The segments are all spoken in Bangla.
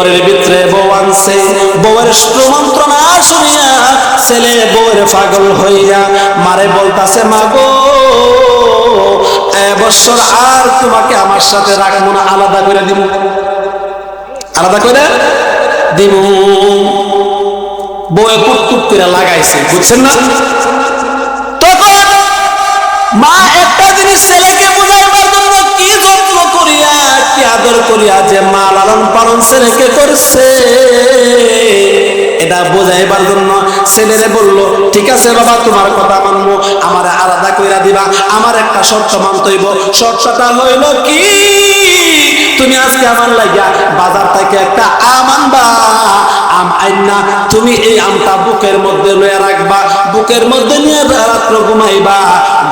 ঘরের ভিতরে বউ আনছে, বউয়ের মন্ত্রণা শুনিয়া ছেলে বউয়ের পাগল হইয়া মারে বলতাছে, মা গো এবছর আর তোমাকে আমার সাথে রাখবো না, আলাদা করে দিব, আলাদা করে দিব। বউয়ে কুটকুট করে লাগাইছে, বুঝছেন না? তখন মা একটা জিনিস ছেলেকে বুঝাইবার জন্য কি যত্ন করিয়া কি আদর করিয়া যে মা লালন পালন ছেলেকে করছে, এটা বোঝাইবার জন্য ছেলেরে বলল, ঠিক আছে বাবা তোমার কথা মানবো, আমার আলাদা কইরা দিবা, আমার একটা শর্ত মানতে হইব। শর্তটা হইল কি, তুমি আজকে আমার লাগিয়া বাজার থেকে একটা আম আনবা, আম আইনা তুমি এই আমটা বুকের মধ্যে লইয়া রাখবা, বুকের মধ্যে নিয়ে রাত্র ঘুমাইবা,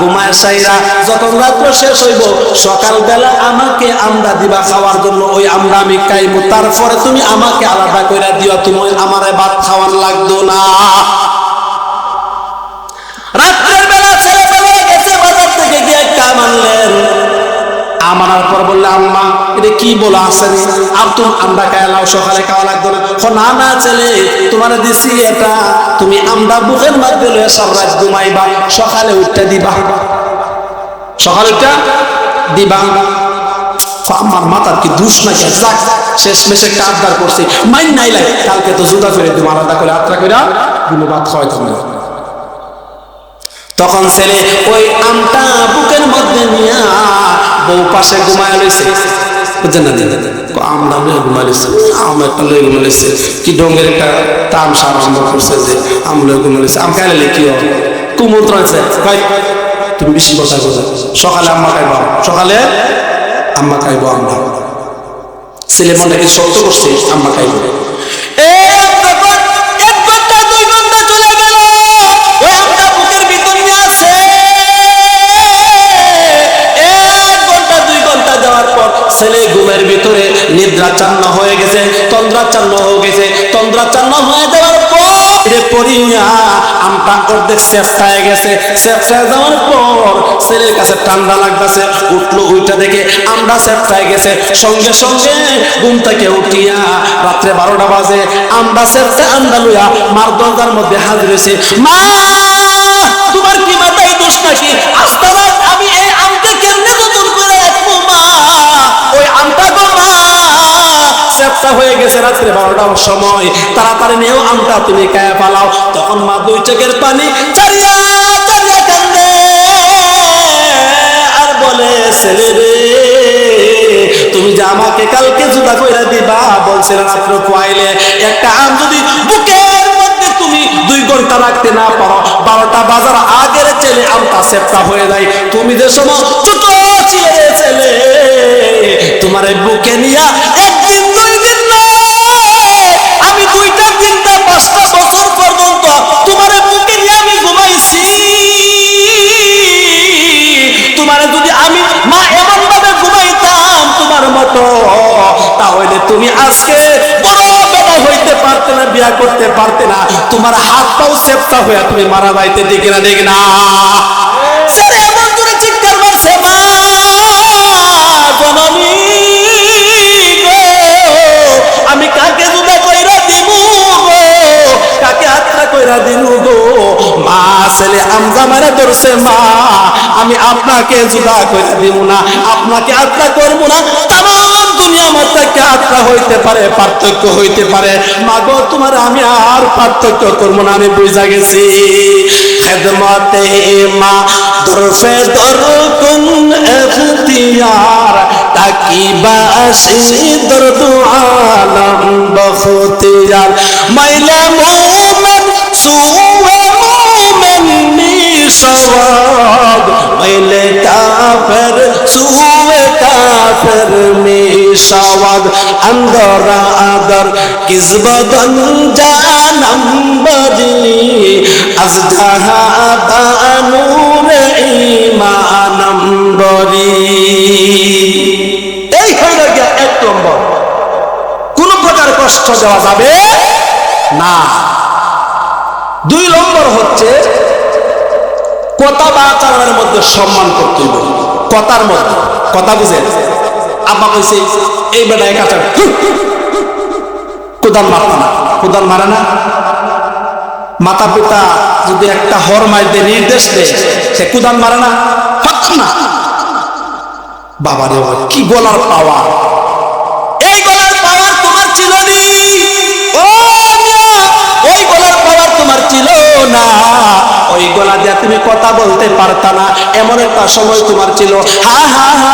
ঘুমায় সাইরা যখন রাত্র শেষ হইব সকালবেলা আমাকে আমটা দিবা খাওয়ার জন্য, ওই আমটা আমি খাইবো, তারপরে তুমি আমাকে আলাদা কইরা দিও, তুমি আমারে ভাত খাওয়ার লাগতো না। রাত্রের বেলা ছেলেবেলা গেছে বাজার থেকে গিয়ে একটা আম আনলেন, আমানার পর বললে, আম্মা এটা কি বলা আছে, আমরা খাইলাও, সকালে খাওয়া লাগতো না। না না ছেলে, তোমার দিছি এটা, তুমি আমরা বুকের মধ্যে লইয়া সব রাত ঘুমাইবা, সকালে উঠতে দিবা, সকালে উঠতে দিবা। আমার মাথার কি দুষ নাকি, যাক শেষ মেশে একটা আবদার করছি, মাইন নাই লাগে, কালকে তো জুতা ফেরে তুমি আলাদা করে আত্রা করে দিল ভাত খাওয়াইতে হবে। তখন ছেলে ওই আমটা বুকের মধ্যে নিয়া বউ পাশে ঘুমায় লইছে, বুঝছেন না? আমরা ঘুমাই লইছে, আম একটা লই ঘুমাই লইছে, কি ঢঙ্গের একটা তামসা আরম্ভ করছে যে আম লই ঘুমাই লইছে, আম খাইলে কি হয়, কুমন্ত্র আছে, তুমি বেশি কথা বলো, সকালে আম্মা খাইব, সকালে আম্মা খাইব, আমরা ছেলে মনে কি শক্ত করছে, আম্মা খাইব। ছেলে ঘুমের ভিতরে নিদ্রাচ্ছন্ন হয়ে গেছে, তন্দ্রাচ্ছন্ন হয়ে গেছে, তন্দ্রাচ্ছন্ন হয়ে যাওয়ার পর পরিয়া আমটা অর্ধেক চেষ্টায় গেছে, চেষ্টায় যাওয়ার পর ছেলের কাছে ঠান্ডা লাগতেছে, উঠলো, উইটা দেখে আমরা চেষ্টায় গেছে, সঙ্গে সঙ্গে ঘুম থেকে উঠিয়া রাত্রে 12টা বাজে আমরা চেষ্টায় আন্দা লইয়া মার দরজার মধ্যে হাজির হয়েছে, মা তোমার কি মাথায় দোষ নাকি, আস্তে আমি এই আমটা কেমনে নতুন করে রাখবো মা, ওই আমটা গো মা চেষ্টা হয়ে গেছে রাত্রে 12টার সময়, তাড়াতাড়ি নিয়েও আমটা তুমি খায় পালাও। তখন মা দুই চোখের পানি চারিয়া চারিয়া কান্দে আর বলে, ছেলে রে তুমি যে আমাকে কালকে জুতা কইরা দিবা বলছিলেন, রাত্রে খোয়াইলে একটা আম যদি বুকের মধ্যে তুমি 2 ঘন্টা রাখতে না পারো, 12টা বাজার আগের ছেলে আমটা চেষ্টা হয়ে যায়, তুমি যে সময় ছোট ছিলে ছেলে তোমার বুকে নিয়া একদিন 2 দিন আমি 2টা 3টা 5টা বছর পর্যন্ত তোমার বুকে নিয়ে আমি ঘুমাইছি, তোমার যদি আমি মা এমন ভাবে ঘুমাইতাম তোমার মতো, তাহলে তুমি আজকে বড় বেটা হইতে পারতে না, বিয়া করতে পারতে না, তোমার হাত পাও চেপটা হইয়া তুমি মারা যাইতে, ঠিক না ঠিক না? ছেলে এমন করে চিৎকার মারছে, মা জননী আমি কাকে জুদা কইরা দিমু গো, কাকে আত্রা কইরা দিমু গো, মা ছেলে আমজা মারা ধরছে, মা আমি আপনাকে জুদা কইরা দিমু না, আপনাকে আত্রা করবো না, তামাম দুনিয়া আমার থেকে আত্রা হইতে পারে, পার্থক্য হইতে পারে, মা গো তোমার আমি আর পার্থক্য করবো না, আমি বুঝা গেছি। খেদমতে মা দরফে দরকুন এখতিয়ার তাকিবাসি দরদু আলম বখতিয়ার, মাইলে মোমেন সুয়ে মোমেন মিশওয়াদ, মাইলে কাফের সুয়ে কাফের মিশওয়াদ, আন্দর আদর কিসবদন জানম বদি আজ জাহাবানুর ঈমানম বরি। এই হইল গিয়া 1 নম্বর, কোন প্রকার কষ্ট দেওয়া যাবে না। 2 নম্বর হচ্ছে কথা বা আচরণের মধ্যে সম্মান করতে হবে, কথার মধ্যে, কথা বুঝেন? আব্বা কইছে এই বেটা এক আচরণ, কোদাল মারত না, কোদাল মারে না। মাতা পিতা যদি একটা হর মাইতে নির্দেশ দেয়, সে কোদাল মারে না, পারত না। বাবারে কি গলার পাওয়ার! এই গলার পাওয়ার তোমার ছিল নি, ওই গলার পাওয়ার তোমার ছিল না। ওই গলা দিয়ে তুমি কথা বলতে পারতা না, এমন একটা সময় তোমার ছিল। হা হা হা,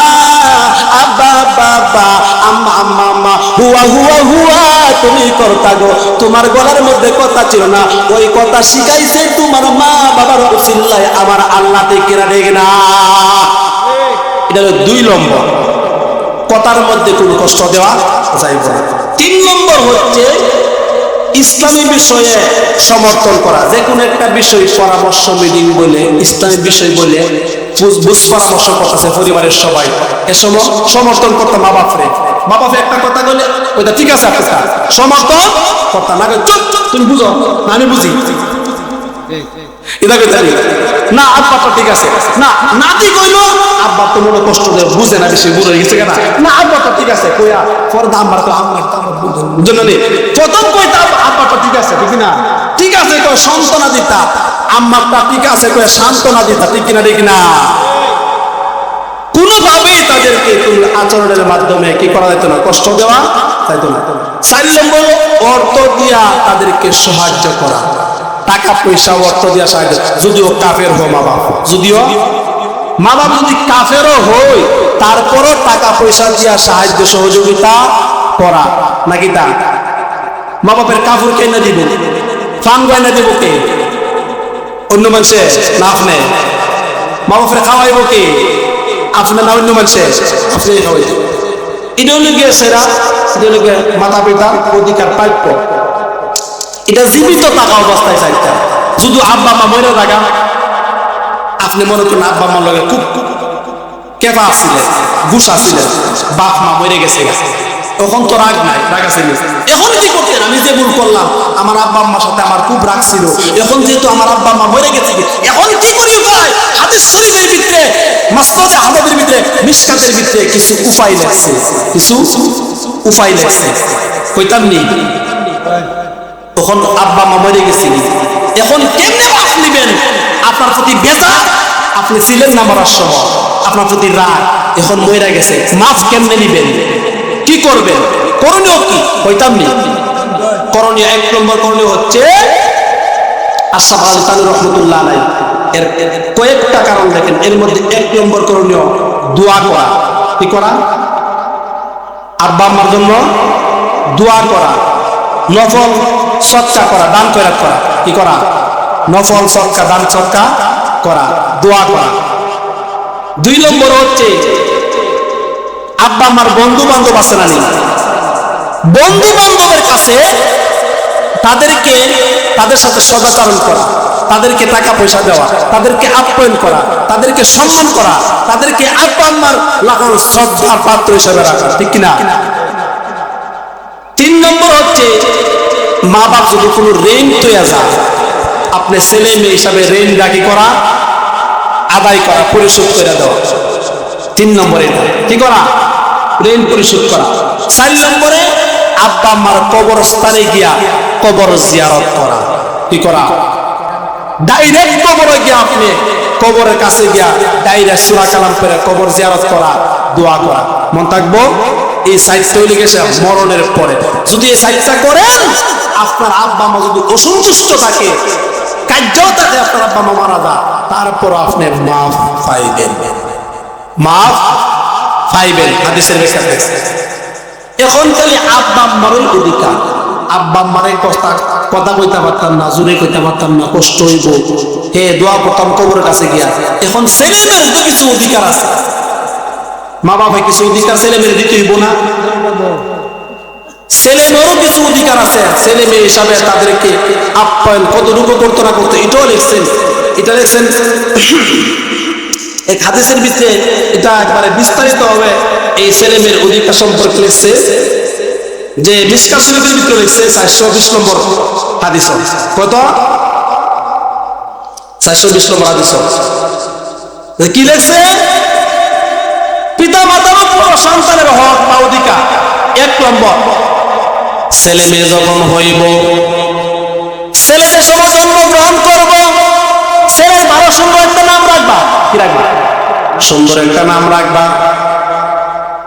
আব্বা বাবা, আম্মা আম্মা আম্মা, হুয়া হুয়া হুয়া তুমি করতা গো। তোমার গলার মধ্যে কথা ছিল না, ওই কথা শিখাইছে তোমার মা বাবার উসিলায় আমার আল্লাহ থেকে রেগে না। এটা হলো 2 নম্বর, কথার মধ্যে কোনো কষ্ট দেওয়া যাইব না। 3 নম্বর হচ্ছে ইসলামী বিষয়ে সমর্থন করা। যে কোনো একটা বিষয় পরামর্শ মিটিং বলে, ইসলামী বিষয় বলে বুঝ পরামর্শ করতেছে পরিবারের সবাই, এ সময় সমর্থন করতে মা বাপরে। মা বাপে একটা কথা বলে ওইটা ঠিক আছে, আপনার সমর্থন করতে না, চুপ তুমি বুঝো না, আমি বুঝি এটা কথা না, আব্বা তো ঠিক আছে না, নাতি কইলো আব্বা তো মনে কষ্ট দেয়, বুঝে না, বেশি বুড়ো গেছে কেনা না, আব্বা তো ঠিক আছে কইয়া পর্দা আমার তো আমার বুঝলো নি, প্রথম কইতা আব্বা তো ঠিক আছে, ঠিক না, ঠিক আছে কয় সান্ত্বনা দিতা, আম্মারটা ঠিক আছে কয়ে সান্ত্বনা দিতা, ঠিক কিনা ঠিক না। কোনোভাবেই তাদেরকে আচরণের মাধ্যমে কি করা যেত না, কষ্ট দেওয়া যেত না। 4 নম্বর অর্থ দিয়া তাদেরকে সাহায্য করা, টাকা পয়সা অর্থ দিয়া সাহায্য, যদিও কাফের হো মা বাপ, যদিও মা বাপ যদি কাফেরও হই, তারপরও টাকা পয়সা দিয়া সাহায্য সহযোগিতা করা। নাকি তা মা বাপের কাপড় কেনা দিব, ফান গয়না দিব কে? অন্য মানুষে না আপনি? মা বাপের খাওয়াইব কে? আপনি না অন্য মানুষে? আপনি খাওয়াই। এটা হলো গিয়ে সেরা, এটা হলো গিয়ে মাতা পিতার অধিকার প্রাপ্য। এটা জীবিত থাকা অবস্থায় চাইতে, শুধু আব্বা মা মরে থাকা। আপনি মনে করেন আব্বা মার লগে খুব কেফা আসছিলেন, গুস আসছিলেন, বাপ মা মরে গেছে, তখন তো রাগ নাই, রাগ আছে। এখন কি করতেন? আমি যে ভুল করলাম, আমার আব্বা আম্মার সাথে আমার খুব রাগ ছিল, এখন যেহেতু আমার আব্বা আম্মা মরে গেছে, এখন কি করি ভাই? হাদিস শরীফের ভিতরে, মাসনাদে আহমদের ভিতরে, মিশকাতের ভিতরে কিছু উপায় লেখছে, কিছু উপায় লেখছে, কইতাম নি তখন আব্বা মা মরে গেছে, এখন কেমনে মাফ নিবেন? আপনার প্রতি বেজার আপনি ছিলেন না মরার সময়, আপনার প্রতি রাগ, এখন মরে গেছে, মাফ কেমনে নিবেন? কি করবেন? করণীয় কি? কইতাম নি করণীয় 1 নম্বর করণীয় হচ্ছে আশরাফ আলী থানভী রহমাতুল্লাহ আলাইহি এর কয়েকটা কারণ দেখেন, এর মধ্যে 1 নম্বর করণীয় দোয়া করা। কি করা? আব্বা আম্মার জন্য দোয়া করা, নফল সদকা করা, দান খয়রাত করা। কি করা? নফল সদকা, দান সদকা করা, দোয়া করা। 2 নম্বর হচ্ছে আব্বা আমার বন্ধু বান্ধব আছে না, বন্ধু বান্ধবের কাছে তাদের সাথে সদাচরণ করা, তাদেরকে টাকা পয়সা দেওয়া, তাদেরকে আপ্যায়ন করা, তাদেরকে সম্মান করা, তাদেরকে আব্বা আম্মার লাগানো শ্রদ্ধার পাত্র হিসেবে রাখা। ঠিক কিনা? 3 নম্বর হচ্ছে মা বাপ যদি কোনো ঋণ তৈয়া যায়, আপনি ছেলে মেয়ে হিসাবে ঋণ রাখি করা, আদায় করা, পরিশোধ করে দেওয়া। 3 নম্বরে কি করা? ঋণ পরিশোধ করা। 4 নম্বরে আব্বা আম্মার কবরস্থানে গিয়া কবর জিয়ারত করা। কি করা? ডাইরেক্ট কবরে গিয়া, আপনি কবরের কাছে গিয়া ডাইরেক্ট সূরা কালাম করে কবর জিয়ারত করা, দোয়া করা। মন থাকবো এই সাইডটা হয়ে গেছে মরণের পরে। যদি এই সাইডটা করেন, আপনার আব্বা মা যদি অসন্তুষ্ট থাকে, কার্যও থাকে, আপনার আব্বা মা মারা যায়, তারপর আপনি মাফ পাইবেন, মাফ পাইবেন। হাদিসের ব্যাখ্যা। এখন খালি আব্বা আম্মারই অধিকার, আব্বা আম্মারে কথা কইতে পারতাম না, জোরে কইতে পারতাম না, কষ্ট হইব, হে দোয়া করতাম কবরের কাছে গিয়া। এখন ছেলে মেয়ের তো কিছু অধিকার আছে, মা বাবা কিছু অধিকার ছেলে মেয়ের দিতে হইব না? ছেলে মেয়েরও কিছু অধিকার আছে, ছেলে মেয়ে হিসাবে তাদেরকে আপ্যায়ন কতটুকু করতে না করতে, এটাও লিখছেন। এটা লিখছেন এক হাদিসের ভিতরে, এটা একবারে বিস্তারিত হবে এই ছেলে মেয়ের অধিকার সম্পর্কে লিখছে, যে মিশকাত শরীফের ভিতরে লিখছে 420 নম্বর হাদিস। কত? 420 নম্বর হাদিস। কি লিখছে? পিতা মাতার উপর সন্তানের হক বা অধিকার। 1 নম্বর, ছেলে মেয়ে যখন হইব, ছেলে যে সময় জন্মগ্রহণ করব, ছেলের ভালো সুন্দর একটা নাম রাখবা। কি রাখবা? সুন্দর একটা নাম রাখবা,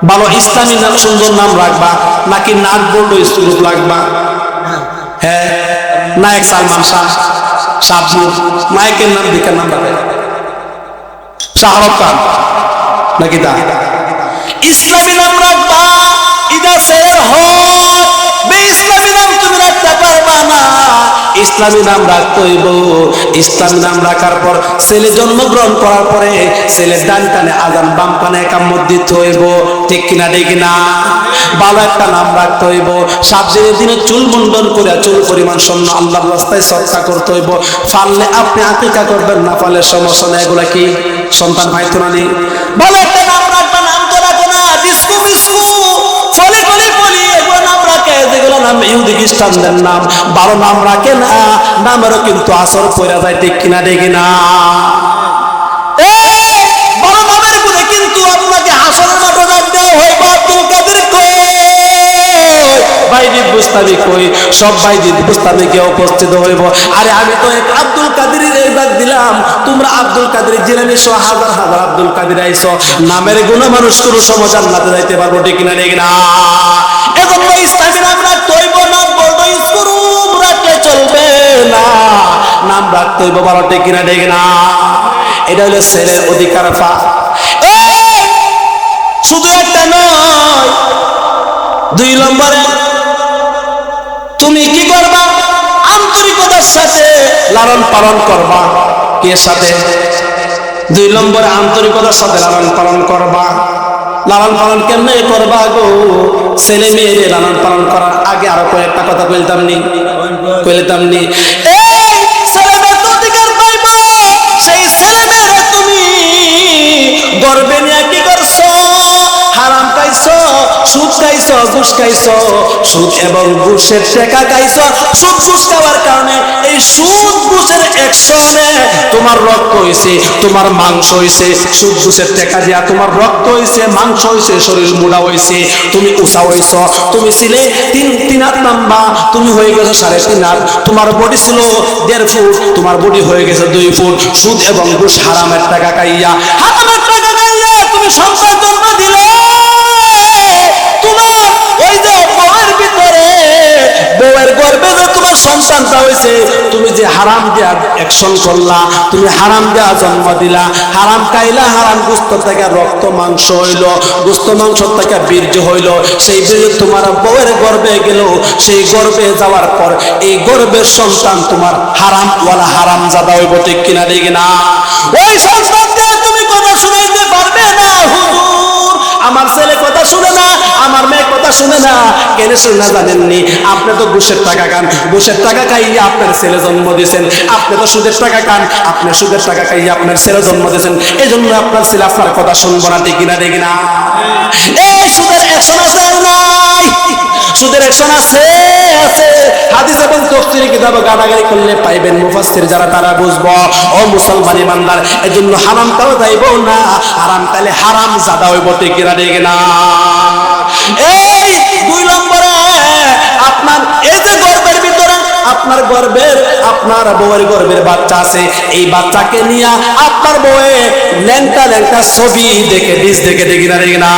ভালো ইসলামী নাম, সুন্দর নাম রাখবা, নাকি নাক বললো স্ত্রূপ রাখবা? হ্যাঁ, নায়ক সালমান শাহ, শাহরুখ, নায়কের নাম দিকের নাম রাখবে, শাহরুখ খান নাকি তা ইসলামী নাম রাখবা। এটা ছেলের হক, ইসলামী নাম তুমি রাখতে পারবা না। ইসলামী নাম রাখতে হইব। ইসলামী নাম রাখার পর ছেলে জন্মগ্রহণ করার পরে ছেলের ডান কানে আজান, বাম কানে একামত দিতে হইব। ঠিক কিনা? ঠিক না? ভালো একটা নাম রাখতে হইব। 7 দিনের দিনে চুল মুন্ডন করে চুল পরিমাণ স্বর্ণ আল্লাহর রাস্তায় সদকা করতে হইব। পারলে আপনি আকিকা করবেন, না পারলে সমস্যা নেই। এগুলা কি সন্তান পাইতো না? ভালো একটা নাম রাখবা। নাম তো রাখো না ডিসকো মিসকো, ফলি ফলি ফলি, এগুলো নাম রাখে, যেগুলো নাম ইহুদি খ্রিস্টানদের নাম। ভালো নাম রাখে না, নামেরও কিন্তু আসর পড়া যায়। ঠিক কিনা? ঠিক না? বড় নামের গুণে কিন্তু আপনাকে হাসরের মাঠে ডাক দেওয়া হইব। আব্দুল কাদের কই? বাইজিদ বুস্তামি কই? সব বাইজিদ বুস্তামি কে উপস্থিত হইব। আরে আমি তো এক আব্দুল কাদেরের ডাক দিলাম, তোমরা আব্দুল কাদের জিলানী সহ হাজার হাজার আব্দুল কাদের আইছো। নামের গুণে মানুষ কোনো সময় জান্নাতে যাইতে পারবো। ঠিক কিনা? ঠিক না? এজন্য ইসলামী নাম রাখতে হইব। নাম বড় স্কুরুম রাখলে চলবে না, নাম রাখতে হইব ভালো। ঠিক কিনা? ঠিক না? এটা হলো ছেলের অধিকার। শুধু একটা নয়, 2 নম্বরে তুমি কি করবা? আন্তরিকতার সাথে লালন পালন করবা। কে সাথে? 2 নম্বরে আন্তরিকতার সাথে লালন পালন করবা। লালন পালন কেমনে করবা গো? ছেলে মেয়ে লালন পালন করার আগে আরো কয়েকটা কথা বলতাম নি। ছেলে মেয়ে অধিকার পাইব, সেই ছেলে মেয়ে তুমি গর্বে নিয়ে কি করছো? হারাম খাইছো, সুদ খাইছো, ঘুষ খাইছো। সুদ এবং ঘুষের টাকা খাইছো। সুদ ঘুষ খাওয়ার কারণে এই সুদ ঘুষের অ্যাকশনে তোমার রক্ত হইছে, তোমার মাংস হইছে। সুদ ঘুষের টাকা দিয়া তোমার রক্ত হইছে, মাংস হইছে, শরীর মোটা হইছে, তুমি উঁচা হইছো। তুমি ছিলে 3 হাত লম্বা, তুমি হয়ে গেছো 3.5 হাত। তোমার বডি ছিল 1.5 ফুট, তোমার বডি হয়ে গেছে 2 ফুট। সুদ এবং ঘুষ হারামের টাকা খাইয়া, হারামের টাকা খাইয়া তুমি সন্তান জন্ম দিলে। তোমার ওই যে বউয়ের ভিতরে, বউয়ের গর্ভে যে তোমার সন্তানটা হয়েছে, তুমি যে হারাম দেয়া অ্যাকশন করলা, তুমি হারাম দেয়া জন্ম দিলা, হারাম খাইলা, হারাম গোস্ত থেকে রক্ত মাংস হইল, গোস্ত মাংস থেকে বীর্য হইল। সেই বীর্য তোমার বউয়ের গর্ভে গেল। সেই গর্ভে যাওয়ার পর এই গর্ভের সন্তান তোমার হারাম ওয়ালা হারাম জাদা হইব। ঠিক কিনা? ঠিক না? ওই সন্তানকে তুমি কথা শুনাইতে পারবে না। হুজুর, আমার ছেলে কথা শুনে না, আমার মেয়ে কথা শুনে না। কেন শুনে না জানেননি? আপনি তো ঘুষের টাকা খান, ঘুষের টাকা খাইয়ে আপনার ছেলে জন্ম দিয়েছেন। আপনি তো সুদের টাকা খান, আপনি সুদের টাকা খাইয়ে আপনার ছেলে জন্ম দিয়েছেন। এই জন্য আপনার ছেলে আপনার কথা শুনবো না। ঠিক কিনা? ঠিক না? এই সুদের অ্যাকশন আছে নাই? সুদের অ্যাকশন আছে, আছে। হাদিস এবং তাফসীরে কিতাবে গালাগালি করলে পাইবেন মুফাসসির যারা, তারা বুঝবো। ও মুসলমান ইমানদার, এজন্য হারাম তাও যাইব না, হারাম তাহলে হারাম জাদা হইব। ঠিক কিনা? ঠিক না? এই 2 নম্বরে আপনার এই যে গর্ভের ভিতরে, আপনার গর্ভের, আপনার বউয়ের গর্ভের বাচ্চা আছে, এই বাচ্চাকে নিয়ে আপনার বউয়ে ল্যাংটা ল্যাংটা ছবি দেখে, ডিস দেখে। ঠিক কিনা? ঠিক না?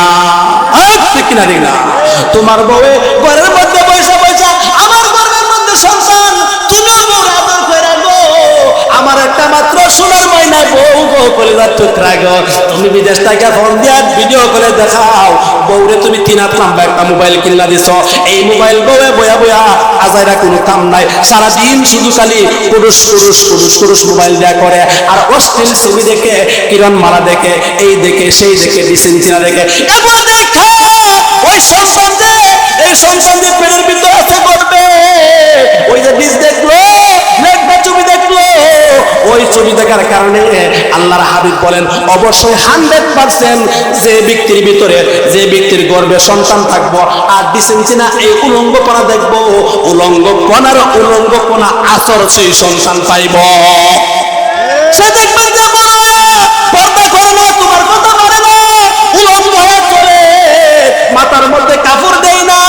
ঠিক কিনা? ঠিক না? তোমার বউয়ে ঘরের মধ্যে পয়সা পয়সা, আমার গর্ভের মধ্যে সন্তান, তুমিও বউ আদর করে গো। আমার একটা মাত্র সোনার ময়না বউ গো, কলিজার টুকরা গো। তুমি বিদেশ থেকে ফোন দিয়া ভিডিও করে দেখাও, বউরে তুমি 3 হাত লম্বা একটা মোবাইল কিনা দিছো। এই মোবাইল বউয়ে বয়া বয়া আজাইরা কোনো কাম নাই, সারাদিন শুধু খালি পুরুষ পুরুষ পুরুষ পুরুষ মোবাইল দেয়া করে। আর অশ্লীল ছবি দেখে, কিরণ মালা দেখে, এই দেখে সেই দেখে, ডিসেন্সিনা দেখে, এগুলো দেখা ওই সন্তান যে, এই সন্তান যে পেটের ভিতরে আছে করবে, ওই যে ডিস দেখলো, লেখা ছবি দেখলো, ওই ছবি দেখার কারণে আল্লাহর হাবিব বলেন অবশ্যই 100% যে ব্যক্তির ভিতরে, যে ব্যক্তির গর্ভে সন্তান থাকবো আর ডিসেন্সিনা এই উলঙ্গপনা দেখবো, উলঙ্গপনা আসর সেই সন্তান পাইব। সে দেখবে যে পর্দা করে না, তোমার কথা মানে না, উলঙ্গ হয়ে চলে, মাথার মধ্যে কাপড় দেয় না,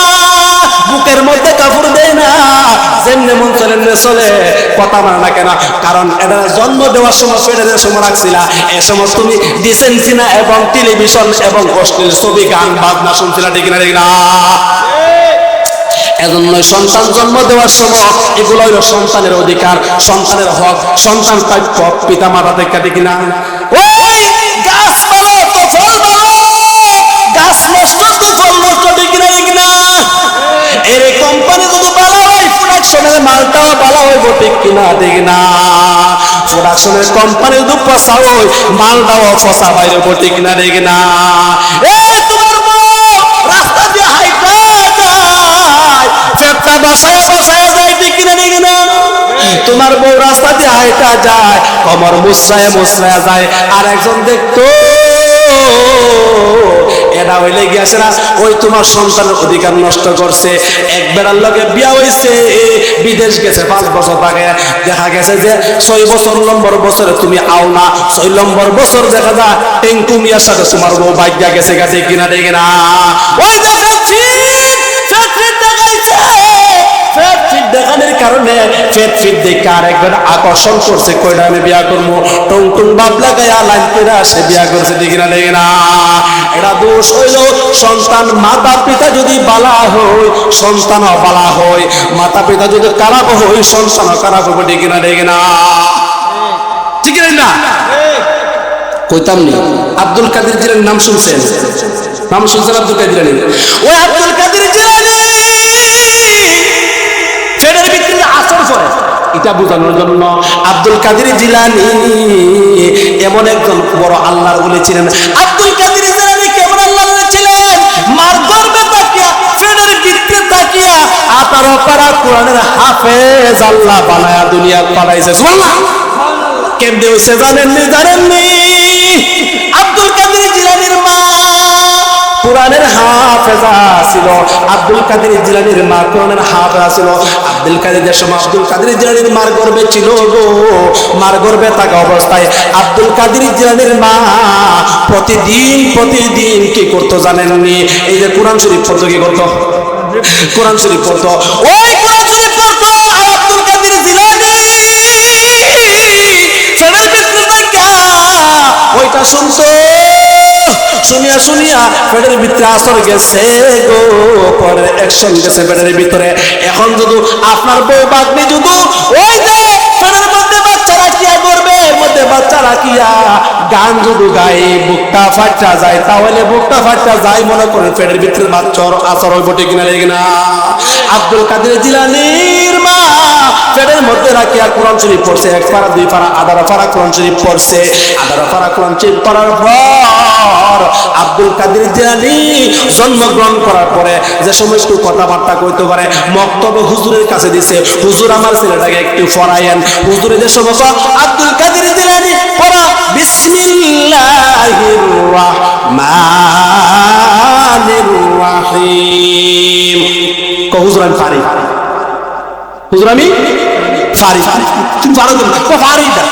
বুকের মধ্যে কাপড় যেমন চলেন চলে, কথা মানে না কেন? কারণ এটা জন্ম দেওয়ার সময় পেটের সময় রাখছিলা, এ সময় তুমি ডিসেন্সি না এবং টেলিভিশন এবং অশ্লীল ছবি গান বাজনা শুনছিলা, ঠিক না? ঠিক না? এজন্য সন্তান জন্ম দেওয়ার সময় এগুলো হলো সন্তানের অধিকার, সন্তানের হক, সন্তান প্রাপ্য পিতা মাতা থেকে, ঠিক না? ওই গাছ ভালো তো ফল ভালো, গাছ নষ্ট তো ফল নষ্ট, ঠিক না? ঠিক না? এর কোম্পানি যদি ভালো হয়, প্রোডাকশনের মালটাও ভালো হইব, ঠিক কিনা? ঠিক না? প্রোডাকশনের কোম্পানি যদি পচা হয়, মালটাও পচা বাইরে, ঠিক না? ঠিক না? তোমার রাস্তা দিয়ে হাইটা যায়, পেটটা বসায় বসায় যায়, ঠিক কিনা? ঠিক না? তোমার বউ রাস্তা দিয়ে হাইটা যায়, কমর মুসরায় মুসরায় যায়, আর একজন দেখতো এটা হইলে গিয়েছে না, ওই তোমার সন্তানের অধিকার নষ্ট করছে। এক বেড়ার লগে বিয়া হইছে, বিদেশ গেছে 5 বছর আগে, দেখা গেছে যে 6 বছর নম্বর বছরে তুমি আও না, 6 নম্বর বছর দেখা যায় টেঙ্কু মিয়ার সাথে তোমার বউ বাইক গেছে গেছে, কিনা? ঠিক না? ওই দেখাচ্ছি দেখানোর কারণে ফেট ফিট দেখে আর একবার আকর্ষণ করছে, কইটা আমি বিয়া করবো, টং টং বাপ লাগাইয়া লাইন করে সে বিয়া করছে, ঠিক না? ঠিক না? এটা দোষ হইল সন্তান। মাতা পিতা যদি বালা হয়, সন্তানও বালা হয়, মাতা পিতা যদি খারাপ হয়, সন্তানও খারাপ হবে, ঠিক না? ঠিক না? ঠিক না? কইতাম নি আব্দুল কাদের জিলানীর নাম শুনছেন? নাম শুনছেন আব্দুল কাদের জিলানী? ওই আব্দুল কাদের জিলানী ফেরের ভিতরে আসর করে, এটা বোঝানোর জন্য আব্দুল কাদের জিলানী এমন একজন বড় আল্লাহর ওলি ছিলেন। আব্দুল কাদের জিলানী কেমন আল্লাহর ওলি ছিলেন? মার গর্বে তাকিয়া, ফেরের ভিতরে তাকিয়া 18 পারা কোরআনের হাফেজ আল্লাহ বানায়া দুনিয়া পাঠাইছে। সুবহানাল্লাহ। কেমনে হইছে জানেননি? জানেননি? আব্দুল কাদের জিলানীর মা কোরআনের হাফেজা ছিল। আব্দুল কাদের জিলানীর মা কোরআনের হাফেজা ছিল। আব্দুল কাদের সময় আব্দুল কাদের জিলানীর মার গর্ভে ছিল গো, মার গর্ভে থাকা অবস্থায় আব্দুল কাদের জিলানীর মা প্রতিদিন কি করতো জানেননি? এই যে কোরআন শরীফ পড়তো, কি করতো? কোরআন শরীফ পড়তো। ওই কোরআন শরীফ পড়তো আব্দুল কাদের জিলানী ওইটা শুনতো, শুনিয়া শুনিয়া পেটের ভিতরে আসর গেছে গো, পরে অ্যাকশন গেছে পেটের ভিতরে। এখন যদি আপনার বউ বাগনি যদি ওই যে পেটের মধ্যে বাচ্চা রাখিয়া করবে, এর মধ্যে বাচ্চা রাখিয়া গান যদি গায়ে বুকটা ফাটা যায়, তাহলে বুকটা ফাটা যায় মনে করে পেটের ভিতরে বাচ্চার আসর হইব, ঠিক না? ঠিক না? আব্দুল কাদের জিলানীর মা পেটের মধ্যে রাখিয়া কোরআন শরীফ পড়ছে, 1 পারা 2 পারা 18 পারা কোরআন শরীফ পড়ছে। 18 পারা কোরআন শরীফ পড়ার পর আব্দুল কাদের জিলানী জন্মগ্রহণ করার পরে যে সমস্ত কথাবার্তা কইতে পারে, মক্তবে হুজুরের কাছে দিছে, হুজুর আমার ছেলেটাকে একটু পড়ায়েন। হুজুরে যে সমস্ত আব্দুল কাদের জিলানী পড়া বিসমিল্লাহির রাহমানির রাহিম, হুজুর আমি পারি, হুজুর আমি পারি, তুমি পারো তো? পারি না।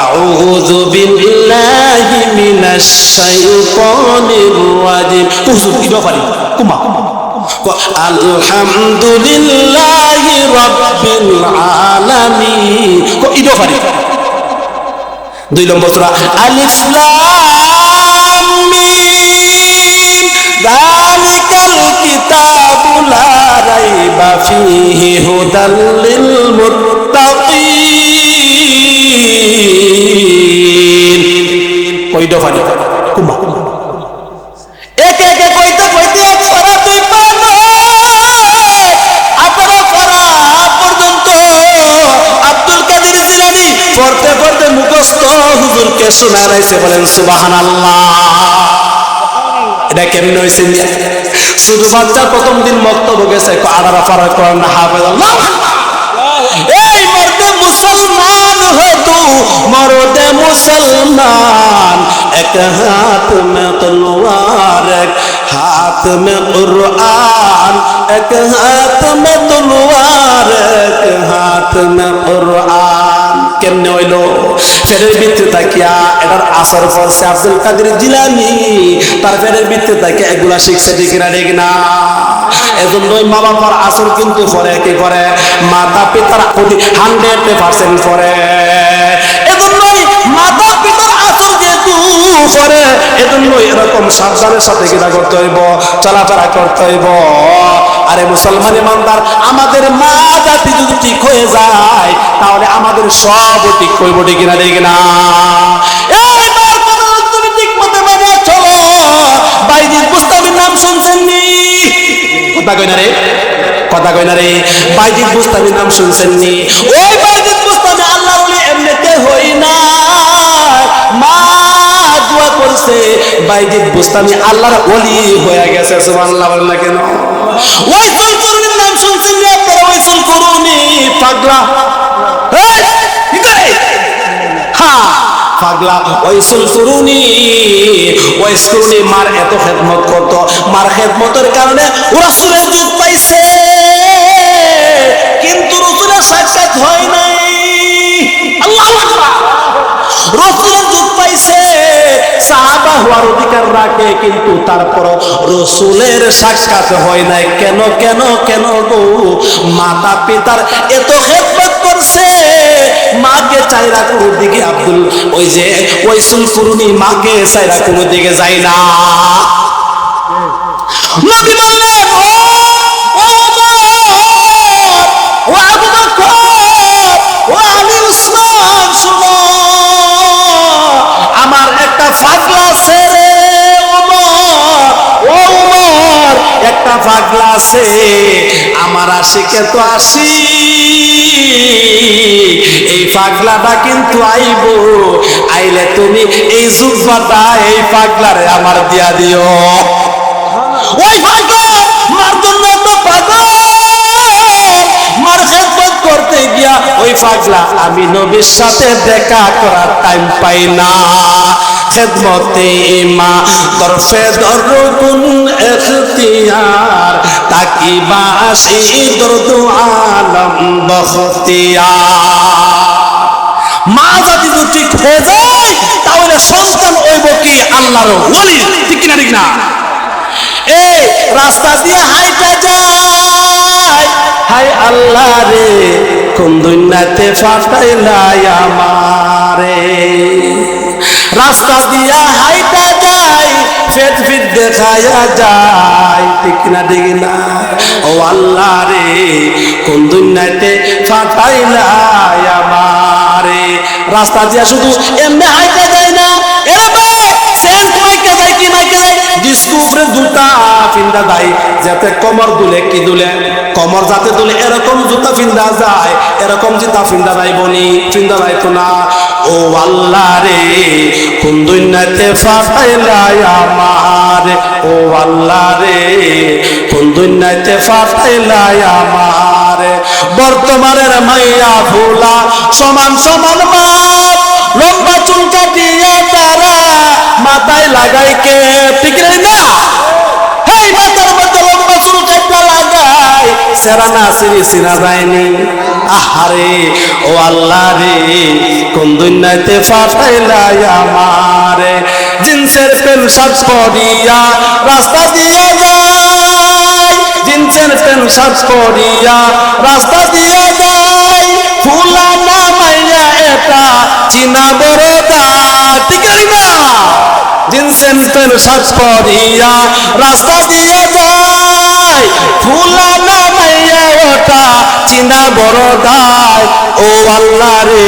আউযু বিল্লাহি মিনাশ শাইতানির রাজিম, হুজুর কি পারি? কুমা আলহামদুলিল্লাহি রাব্বিল আলামিন, ইদো পারি। 2 নম্বর সূরা আলিফ লাম মিম যালিকাল কিতাবু লা রাইবা ফীহি হুদাল লিল মুত্তাকিন, কইদো পারি? কুমা একে একে কইতে কইতে 1 পারা 2 পারা 18 পারা পর্যন্ত আব্দুল কাদের জিলানী পড়তে পড়তে মুখস্থ হুজুরকে শোনাইছে। বলেন সুবহানাল্লাহ। এটা কেমন হয়েছে? শুধু বাচ্চা প্রথম দিন মক্তব গেছে 18 পারা কোরআন হাফেজ। আল্লাহ, এই মর্দে মুসলমান হতো, মর্দে মুসলমান, এক হাত মে তলোয়ার, এক হাত মে কুরআন, এক হাত মে তলোয়ার, এক হাত মে কুরআন। কেমনে হইলো? ফেরের ভিতরে তাকিয়া এটার আসর পড়ছে আব্দুল কাদের জিলানী, তার ফেরের ভিতরে তাকিয়া এগুলা শিখছে, ঠিক না? ঠিক না? এজন্যই মা বাবার আসর কিন্তু পরে কি করে, মাতা পিতার প্রতি 100% পরে। এজন্যই মাতা পিতার আসর যেহেতু পরে, এজন্যই এরকম সাবধানের সাথে কিনা করতে হইব, চলাফেরা করতে হইব। আরে মুসলমান ইমানদার, আমাদের মা জাতি যদি ঠিক হয়ে যায় তাহলে আমাদের সব ঠিক হইব, ঠিক না ঠিক না? এই মার কথা তুমি ঠিক মতো মেনে চলো। বাইজিদ বুস্তামির নাম শুনছেন নি? কথা কই না রে, কথা কই না রে। বাইজিদ বুস্তামির নাম শুনছেন নি? ওই বাইজিদ বুস্তামি আল্লাহর ওলি এমনিতে হই না, মা দোয়া করছে বাইজিদ বুস্তামি আল্লাহর ওলি হয়ে গেছে। সুবহানাল্লাহ বলেন না কেন? ওয়াইসুল করুনির নাম শুনছেন নি আপনারা? ওয়াইসুল করুনি পাগলা, এই কি করে? হ্যাঁ পাগলা ওয়াইসুল করুনি। ওয়াইস করুনি মার এত খেদমত করতো, মার খেদমতের কারণে রাসূলের যুগ পাইছে, কিন্তু রাসূলের সাক্ষাৎ হয় নাই। আল্লাহু আকবার। রাসূলের যুগ পাইছে, সাহাবা হওয়ার অধিকার রাখে, কিন্তু তারপর রাসূলের সাক্ষাৎ হয় নাই। কেন কেন কেন গো? মাতা পিতার এত খেদমত করছে, মাকে চাইরা কোনো দিকে আব্দুল ওই যে ওয়াইসুল কুরুনি মাকে চাইরা কোনো দিকে যায় না। নবী বললেন, ও আবু বকর, ও আলী, উসমান, শুনো, আমার একটা পাগলা আছে রে ওমর, ও ওমর, একটা পাগলা আছে, আমার আশিকে তো আসি, এই পাগলাটা কিন্তু আইব, আইলে তুমি এই জুব্বাটা এই পাগলারে আমার দিয়া দিও। ওই পাগলা মার জন্য তো পাগল, মার খেদমত করতে গিয়া ওই পাগলা আমি নবীর সাথে দেখা করার টাইম পাই না। খেদমতে মা তরফে দরগুন ইখতিয়ার, তাকি বাসি দরদু আলম বখতিয়ার। মা যদি ঠিক হয়ে যায় তাহলে সন্তান হইব কি আল্লাহর ওলি, ঠিক কিনা ঠিক না? এই রাস্তা দিয়ে হাইটা যায়, হাই আল্লাহ রে কোন দুনিয়াতে ফাটাইলাই আমারে। রাস্তা দিয়া হাইটা যায়, ফেট ফিট দেখায়া যায়, ঠিক না ঠিক না? ও আল্লাহ রে কোন দুনিয়াতে ফাটাইলাই আমারে। রাস্তা দিয়া শুধু এমনি হাইটা যায় না, এরে ভাই সেন্ট মাইকে যায় কি মাইকে যায়, ডিস্কো উপরে জুতা ফিন্দা দেয় যাতে কোমর দুলে, কি দুলে, কোমর যাতে দুলে, এরকম জুতা ফিন্দা যায়, এরকম জুতা ফিন্দা যায় বনি, ফিন্দা যায় তো না। ও আল্লাহ রে কোন দুনিয়াতে ফাটাইলাই আমারে, ও আল্লাহ রে কোন দুনিয়াতে ফাটাইলাই আমারে। বর্তমানের মাইয়া ভোলা সমান সমান মাপ, লম্বা চুল কাটিয়ে তারা মাথায় লাগাই কে, ঠিক না? হেই মাথার মধ্যে লম্বা চুল কাটা লাগাই, সেরা না সিরি সিনা যায়নি। আহারে ও আল্লাহ রে কোন দুনিয়াতে ফাটাইলাই আমারে। জিন্সের প্যান্ট শার্ট পরিয়া রাস্তা দিয়ে যায়, জিন্সের প্যান্ট শার্ট পরিয়া রাস্তা দিয়ে যায়, ফুলা না মাইয়া এটা চিনা বড়দা, ঠিক না? জিন্সের প্যান্ট শার্ট পরিয়া রাস্তা দিয়ে যায়, ফুলা না মাইয়া ওটা চিনা বড়দায়। ও আল্লাহ রে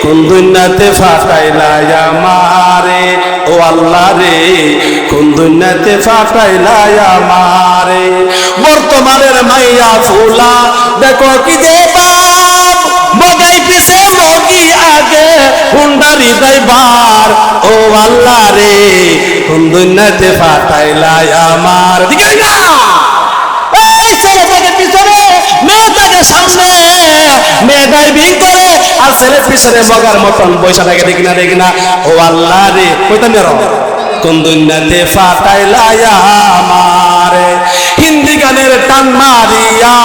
কোন দুনিয়াতে ফাটাইলাই আমারে, ও আল্লাহ রে কোন দুনিয়াতে ফাটাইলাই আমারে। বর্তমানের মাইয়া ফুলা দেখো কি যে বাপ, মগাই পিছে মগি আগে, হুন্ডারি ড্রাইভার। ও আল্লাহ রে কোন দুনিয়াতে ফাটাইলাই আমার, ঠিক না? এই ছেলেটাকে পিছনে, মেয়েটাকে সামনে, মেয়ে ড্রাইভিং করে আর ছেলে পিছনে মগার মতন পয়সা থাকে, ঠিক না ঠিক না? ও আল্লাহ রে কইতা মেরো কোন দুনিয়াতে ফাটাইলাই আমারে। হিন্দি গানের টান মারিয়া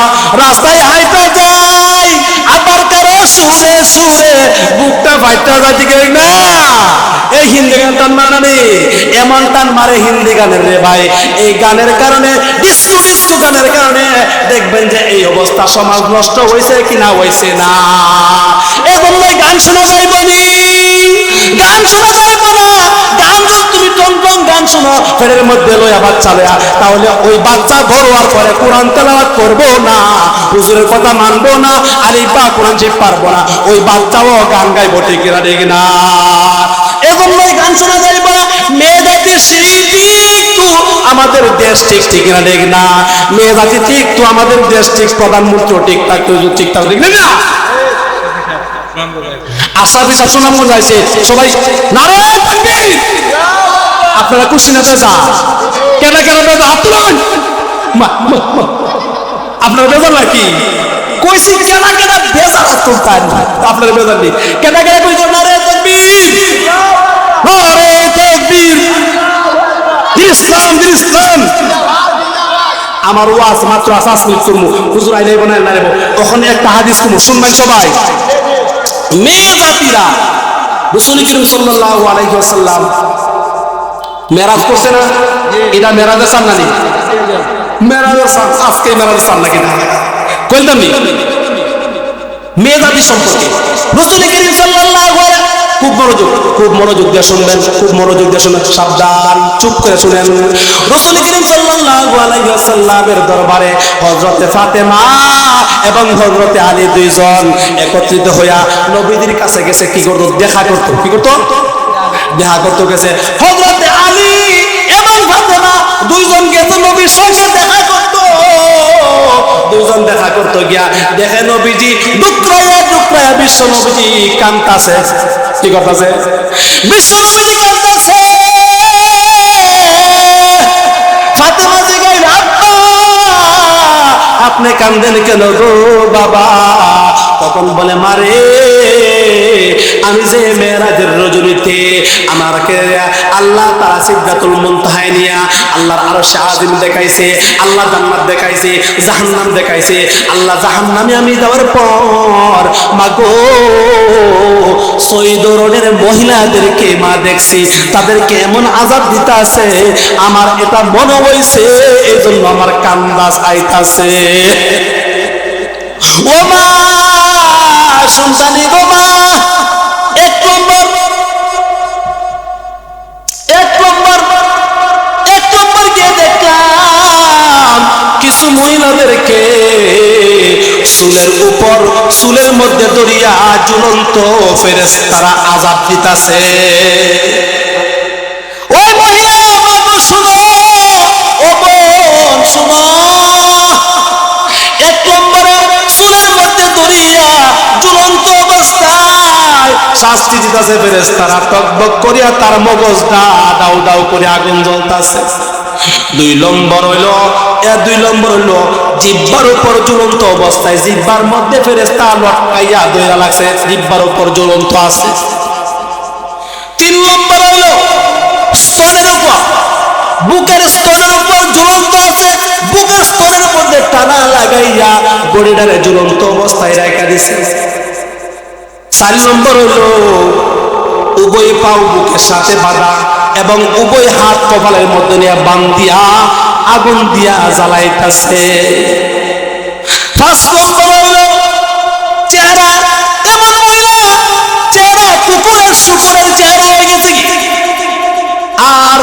রাস্তায় হাইটা যায়, আবার কারো শুনে শুনে বুকটা ফাইটা যায় ঠিক না? এই হিন্দি গান টান মারে না, এমন টান মারে হিন্দি গানের রে ভাই। এই গানের কারণে, ডিস্কো ডিস্কো গানের কারণে দেখবেন যে এই অবস্থা, সমাজ নষ্ট হয়েছে কিনা হয়েছে না। এজন্যই গান শোনা যাইব নি, গান শোনা যাইব না। গান যদি তুমি টন গান শোনো ফেরের মধ্যে লইয়া বাচ্চা লইয়া, তাহলে ওই বাচ্চা বড় হওয়ার পরে কোরআন তেলাওয়াত করবো না, হুজুরের কথা মানবো না, আলিফ বা কোরআন শিখ পারবো না, ওই বাচ্চাও গান গাইবো ঠিক না ঠিক না? এজন্যই গান শোনা যাইব না। মেয়ে জাতির শিক্ষিত আমাদের দেশ ঠিক ঠিক না ঠিক না? মেয়ে জাতি ঠিক তো আমাদের দেশ ঠিক, প্রধানমন্ত্রী ঠিক থাকতো ঠিক থাকতো ঠিক না? আশা বিশ্বাস শোনা মনে যাইছে সবাই নারায়ণ তাকবীর। আপনারা খুশি না বেজা? কেন কেন বেজা? হাত তুলুন। আপনারা বেজার নাকি? কইছি কেন কেন বেজার হাত তুলতেন? আপনারা বেজার নেই কেন কেন? কইছো নারায়ণ তাকবীর, নারায়ণ তাকবীর, ইসলাম ইসলাম। আমার ওয়াজ মাত্র 5 মিনিট করবো, হুজুর আইলে বানাই না রেবো। ওখানে একটা হাদিস করবো, শুনবেন সবাই। মেয়ে জাতিরা রাসূল করিম সাল্লাল্লাহু আলাইহি ওয়াসাল্লাম মেরাজ করছে না? এটা মেরাজের সান নানি, মেরাজের সান। আজকে মেরাজের সান নাকি না কইতাম নি? মেয়ে জাতি সম্পর্কে রাসূল করিম সাল্লাল্লাহু আলাইহি, খুব মনোযোগ দিয়ে শুনবেন, খুব মনোযোগ দিয়ে শুনবেন, সাবধান, চুপ করে শুনেন। রাসূল করিম সাল্লাল্লাহু আলাইহি ওয়াসাল্লামের দরবারে হযরতে ফাতেমা এবং হযরতে আলী দুইজন একত্রিত হইয়া নবীদের কাছে গেছে। কি করত? দেখা করত। কি করত? দেখা করতে গেছে। হযরতে আলী এবং ফাতেমা দুইজন গেছে নবীর সঙ্গে দেখা করত। দুইজন দেখা করতে গিয়া দেখে নবীজি ডুকরাইয়া ডুকরাইয়া বিশ্ব নবীজি কাঁদতাছে। কি করতেছে? বিশ্ব নবীজি কাঁদতাছে। ফাতেমা জিগাইল, আব্বা আপনি কান্দেন কেন গো বাবা? তখন বলে, মারে আমি যে মেরাজের রজনীতে আমাকে আল্লাহ তাআলা সিদরাতুল মুনতাহায় নিয়া আল্লাহর আরশে আযীম দেখাইছে, আল্লাহ জান্নাত দেখাইছে, জাহান্নাম দেখাইছে। আল্লাহ জাহান্নামে আমি যাওয়ার পর মাগো 6 ধরনের মহিলাদেরকে মা দেখছি, তাদেরকে এমন আযাব দিতাছে, আমার এটা মনে হইছে, এজন্য আমার কান্দাস আইতাছে। ও মা সন্তানি গো মা, এক নম্বর কে দেখলাম কিছু মহিলাদেরকে চুলের মধ্যে দড়িয়া ঝুলন্ত ফেরেশতারা আযাব দিতাছে। ও মহিলা আমাকে শুনো, ও বোন শুনো, এক নম্বরে চুলের মধ্যে দড়িয়া ঝুলন্ত অবস্থায় শাস্তি দিতেছে ফেরেশতারা, টকবক করিয়া তার মগজটা দাউ দাউ করে আগুন জ্বলতাছে। 2 নম্বর হইল জিহ্বার উপর ঝুলন্ত অবস্থায়, জিহ্বার মধ্যে ফেরেশতা লটকাইয়া দইরা লাগছে, জিহ্বার উপর ঝুলন্ত আছে। 3 নম্বর হইল স্তনের উপর, বুকের স্তনের উপর ঝুলন্ত আছে, বুকের স্তনের মধ্যে টানা লাগাইয়া বডিটারে ঝুলন্ত অবস্থায় রাখা দিছে। 4 নম্বর হইল উভয় পাও বুকের সাথে বাঁধা এবং উভয় হাত কপালের মধ্যে নিয়ে বান্ধিয়া আগুন দিয়া জ্বালাইতাছে। 5 নম্বর হইল চেহারা এমন মহিলা, চেহারা কুকুরের শুকরের চেহারা হয়ে গেছে, আর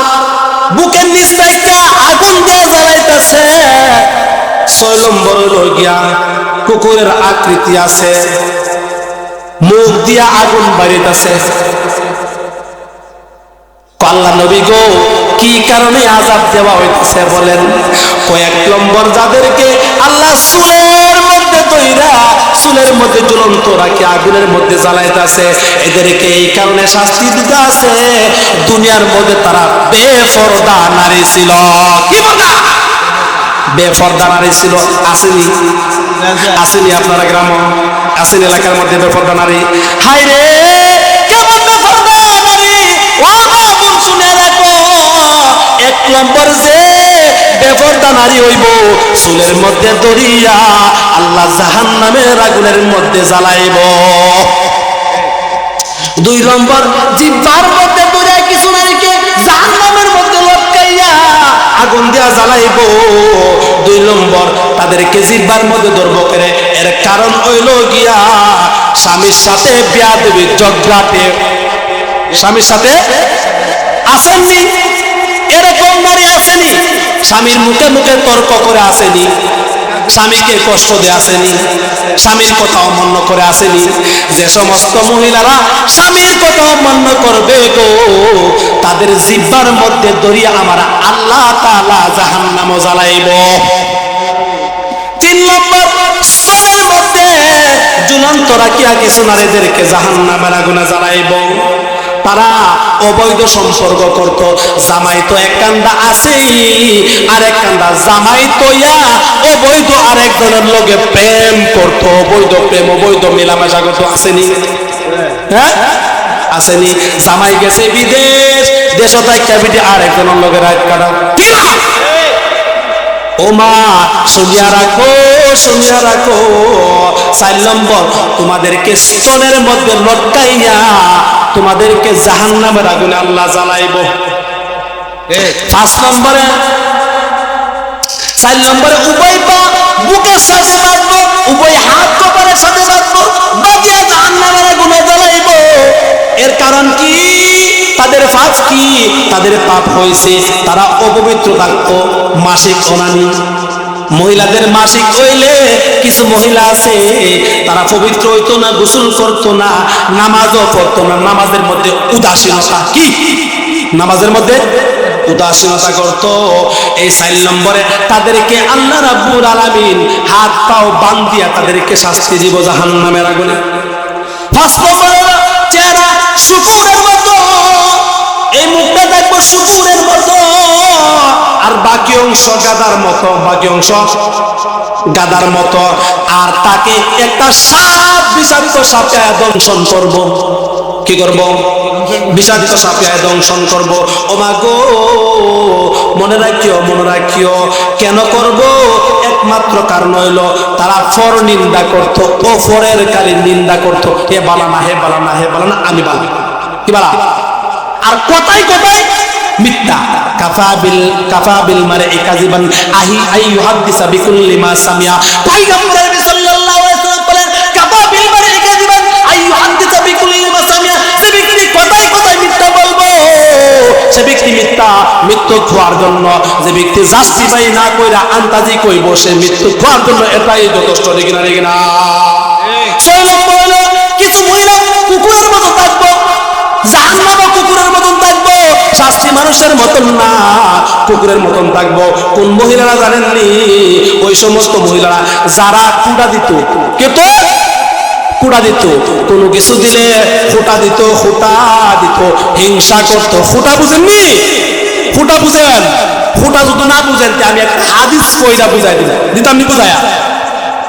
বুকের নিচ থেকে আগুন দিয়া জ্বালাইতাছে। 6 নম্বর হইল গিয়া কুকুরের আকৃতি আছে, মুখ দিয়া আগুন বাড়িতেছে। আল্লাহ নবী গো, কি কারণে আযাব দেওয়া হইতেছে বলেন? কয়েক নম্বর যাদেরকে আল্লাহ চুলের মধ্যে দইরা, চুলের মধ্যে ঝুলন্ত রাখি আগুনের মধ্যে জ্বালাইতেছে, এদেরকে এই কারণে শাস্তি দিতে আছে, দুনিয়ার মধ্যে তারা বেপরদা নারী ছিল। কি বলনা? বেপরদা নারী ছিল। আসেনি? আসেনি? আপনারা গ্রাম আসেনি এলাকার মধ্যে বেপরদা নারী? হায় রে, কেমন বেপরদা নারী! ও মা বোন শুনে রাখো, 1 নম্বর যে বেপরদা নারী হইব চুলের মধ্যে দড়িয়া আল্লাহ জাহান্নামের আগুনের মধ্যে জ্বালাইব। 2 নম্বর জিহ্বার মধ্যে দড়িয়া কিছু নারীকে জাহান্নামের মধ্যে লটকাইয়া আগুন দিয়া জ্বালাইব। 2 নম্বর তাদেরকে জিহ্বার মধ্যে ধরব করে, এর কারণ হইল গিয়া স্বামীর সাথে বেয়াদবি ঝগড়াটে, স্বামীর সাথে আসেননি এরকম নারী আসেনি, স্বামীর মুখে মুখে তর্ক করে আসেনি, স্বামীকে কষ্ট দিয়ে আসেনি, স্বামীর কথা অমান্য করে আসেনি। যে সমস্ত মহিলারা স্বামীর কথা অমান্য করবে গো, তাদের জিহ্বার মধ্যে দড়িয়া আমার আল্লাহ তাআলা জাহান্নাম জ্বালাইব। 3 নম্বর চুলের মধ্যে ঝুলন্ত রাখিয়া কিছু নারীদেরকে জাহান্নামের আগুনে জ্বালাইব। তারা অবৈধ সম্পর্ক করত, জামাই তো এক কান্দা আছেই, আর এক কান্দা জামাই তো অবৈধ আরেকজনের লগে প্রেম করত, অবৈধ প্রেম অবৈধ মেলামেশা করত, আসেনি? হ্যাঁ আসেনি? জামাই গেছে বিদেশ, দেশ থাইকা বিদে আরেকজনের লগে রাত কাটা, ও মা শুনিয়া রাখো, শুনিয়া রাখো। 4 নম্বর তোমাদেরকে স্তনের মধ্যে লটকাইয়া তোমাদেরকে জাহান্নামের আগুনে আল্লাহ জ্বালাইব। 5 নম্বরে 4 নম্বরে উভয় পা বুকের সাথে বাঁধবো, উভয় হাত কপালের সাথে বাঁধবো, বাঁধিয়া জাহান্নামের আগুনে জ্বালাইব। এর কারণ কি? তাদের পাপ কি? তাদের পাপ হয়েছে তারা অপবিত্র থাকতো, মাসিক অনানি। মহিলাদের মাসিক হইলে কিছু মহিলা আছে তারা পবিত্র হইতো না, গোসল করতো না, নামাজও পড়তো না, নামাজের মধ্যে উদাসীনতা, কি নামাজের মধ্যে উদাসীনতা করত। এই 4 নম্বরে তাদেরকে আল্লাহ রাব্বুল আলামিন হাত পাও বান্ধিয়া তাদেরকে শাস্তি দিব জাহান্নামের আগুনে। 5 নম্বরে চেহারা শুকুরের মতো, এই মুখটা দেখবো শুকুরের মতো, আর বাকি অংশ গাদার মতো, বাকি অংশ গাদার মতো। আর তাকে একটা সাপ, বিষাক্ত সাপে দংশন করব। কি করব? বিষাক্ত সাপে দংশন করব। ও মা গো, মনে রাখিও, মনে রাখিও। কেন করব? একমাত্র কারণ হইল তারা ফর নিন্দা করত, ও ফরের কালি নিন্দা করত, হে বালা না, হে বালা না, হে বালা না, আমি বালা, কি বালা। আর কথাই কথাই মিথ্যা। কাফা বিল মারই কাযিবান আই ইউহাদ্দিসা বিকুল্লি মা সামিয়া। পয়গম্বর সাল্লাল্লাহু আলাইহি ওয়াসাল্লাম বলেন, কাফা বিল মারই কাযিবান আই ইউহাদ্দিসা বিকুল্লি মা সামিয়া। যে ব্যক্তি কথাই কথাই মিথ্যা বলবো, সে ব্যক্তি মৃত্যু খোয়ার জন্য, যে ব্যক্তি জাস্টিফাই না কইরা আন্তাজি কইব, সে মৃত্যু খোয়ার জন্য এটাই যথেষ্ট। ঠিক না? ঠিক না? 6 নম্বর হলো কিছু মহিলা কুকুরের মতো থাকবো, জাহান্নামে কুকুরের মতন থাকবো, শাস্তি মানুষের মতন না, কুকুরের মতন থাকবো। কোন মহিলারা জানেননি? ওই সমস্ত মহিলারা যারা কুড়া দিত, কে তো কুড়া দিত, কোনো কিছু দিলে ফুটা দিত, ফুটা দিত, হিংসা করতো। ফুটা বুঝেননি? ফুটা বুঝেন? ফুটা যদি না বুঝেন আমি একটা হাদিস কইরা বুঝাই দিতাম, নি বুঝায়া